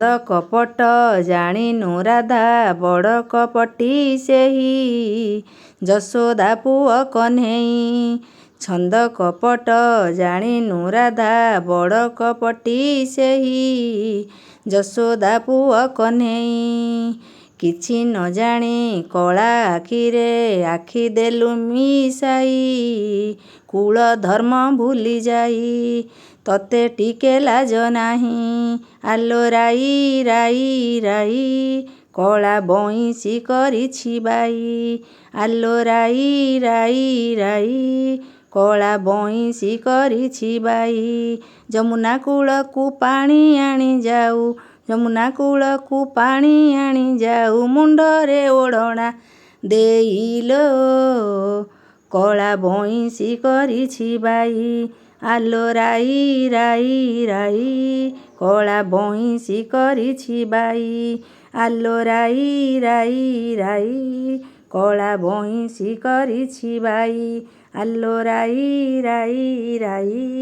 କପଟ ଜାଣିନୁ ରାଧା ବଡ଼ କପଟି ସେହି ଯଶୋଦା ପୁଅ କହ୍ନେଇ। ଛନ୍ଦ କପଟ ଜାଣିନୁ ରାଧା ବଡ଼ କପଟି ସେହି ଯଶୋଦା ପୁଅ କହ୍ନେଇ। କିଛି ନ ଜାଣି କଳା ଆଖିରେ ଆଖି ଦେଲୁ ମିଶାଇ କୁଳ ଧର୍ମ ଭୁଲି ଯାଇ ତତେ ଟିକେ ଲାଜ ନାହିଁ। ଆଲୋ ରାଇ ରାଇ ରାଇ କଳା ବଇଁଶୀ କରିଛି ବାଇ। ଆଲୋ ରାଇ ରାଇ ରାଇ କଳା ବଇଁଶୀ କରିଛି ବାଇ। ଯମୁନା କୂଳକୁ ପାଣି ଆଣି ଯାଉ ଯମୁନା କୂଳକୁ ପାଣି ଆଣି ଯାଉ ମୁଣ୍ଡରେ ଓଢ଼ଣା ଦେଇଲୋ କଳା ବଇଁଶୀ କରିଛି ବାଇ। ଆଲୋ ରାଇ ରାଇ ରାଇ କଳା ବଇଁଶୀ କରିଛି ବାଇ। ଆଲୋ ରାଇ ରାଇ ରାଇ କଳା ବଇଁଶୀ କରିଛି ବାଇ। ଆଲୋ ରାଇ ରାଇ ରାଇ।